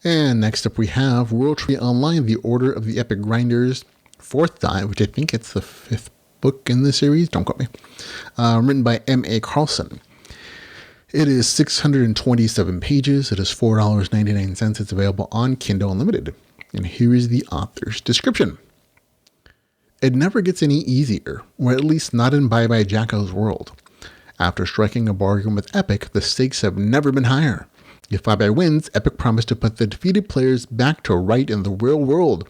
And next up we have World Tree Online, The Order of the Epic Grinders, 4th dive, which I think it's the 5th book in the series. Don't quote me. Written by M.A. Carlson. It is 627 pages. It is $4.99. It's available on Kindle Unlimited. And here is the author's description. It never gets any easier, or at least not in Bye-bye Jacko's world. After striking a bargain with Epic, the stakes have never been higher. If Bye-bye wins, Epic promised to put the defeated players back to right in the real world.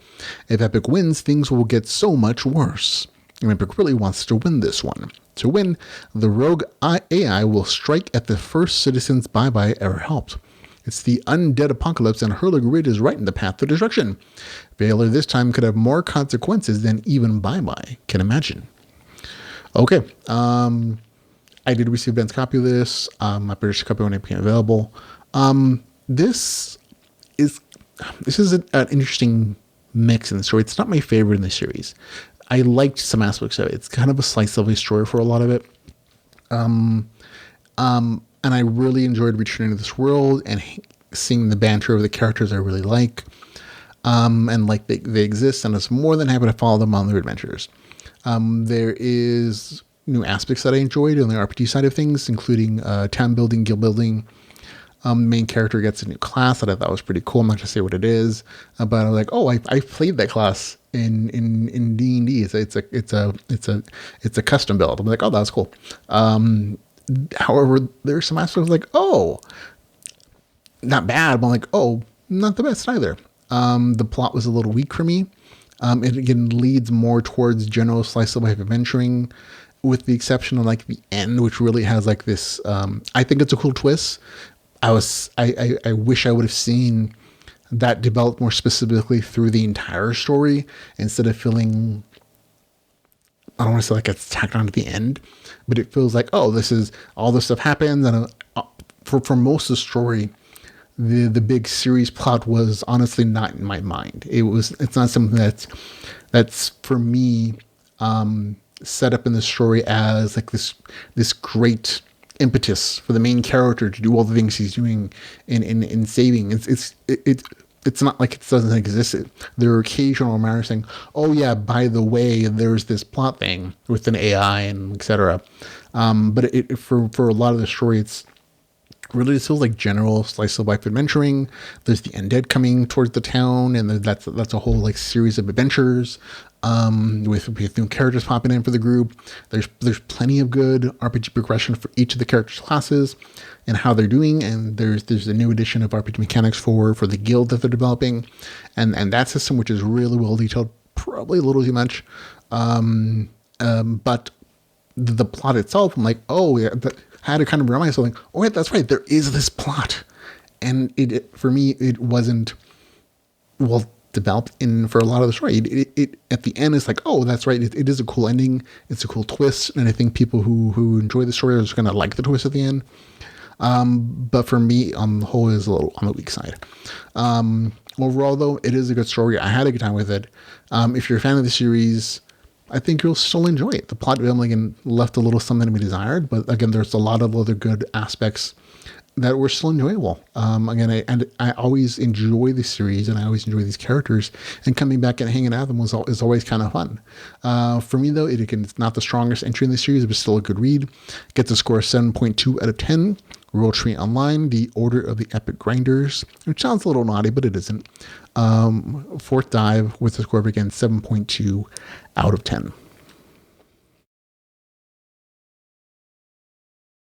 If Epic wins, things will get so much worse. And Epic really wants to win this one. To win, the rogue AI will strike at the first citizens Bye-bye ever helped. It's the Undead apocalypse, and Hurlig Ridge is right in the path to destruction. Failure this time could have more consequences than even Bye-bye can imagine. Okay, I did receive Ben's copy of this. I purchased a copy when it became available. This is an interesting mix in the story. It's not my favorite in the series. I liked some aspects of it. It's kind of a slice of life story for a lot of it. And I really enjoyed returning to this world and seeing the banter of the characters I really like. And like they exist, and I was more than happy to follow them on their adventures. There is new aspects that I enjoyed on the RPG side of things, including town building, guild building. The main character gets a new class that I thought was pretty cool. I'm not going to say what it is, but I was like, oh, I played that class in D&D. It's a custom build. I'm like, oh, that's cool. However, there's some aspects like, oh, not bad, but I'm like, oh, not the best either. The plot was a little weak for me. It again leads more towards general slice of life adventuring, with the exception of like the end, which really has like this. I think it's a cool twist. I wish I would have seen that develop more specifically through the entire story instead of feeling, I don't want to say like it's tacked on at the end, but it feels like, oh, this is all this stuff happens. And for most of the story, the big series plot was honestly not in my mind. It's not something that's for me, set up in the story as like this great impetus for the main character to do all the things he's doing in saving. It's not like it doesn't exist. There are occasional remarks saying, oh yeah, by the way, there's this plot thing with an AI and etc. But for a lot of the story, it's really still like general slice of life adventuring. There's the Undead coming towards the town, and that's a whole like series of adventures with new characters popping in for the group. There's plenty of good RPG progression for each of the characters' classes and how they're doing, and there's a new edition of RPG mechanics for the guild that they're developing, and that system, which is really well detailed, probably a little too much, but the plot itself, I'm like, oh yeah, I had to kind of remind myself, like, oh yeah, that's right, there is this plot, and for me it wasn't well developed for a lot of the story. It at the end is like, oh, that's right, it is a cool ending, it's a cool twist, and I think people who enjoy the story are just gonna like the twist at the end. But for me, on the whole, is a little on the weak side. Overall, though, it is a good story. I had a good time with it. If you're a fan of the series, I think you'll still enjoy it. The plot development left a little something to be desired, but again, there's a lot of other good aspects that were still enjoyable. I always enjoy the series, and I always enjoy these characters, and coming back and hanging out with them is always kind of fun. For me, though, it's not the strongest entry in the series, but still a good read. Gets a score of 7.2 out of 10. World Tree Online, The Order of the Epic Grinders, which sounds a little naughty, but it isn't. 4th dive with a score of, again, 7.2 out of 10.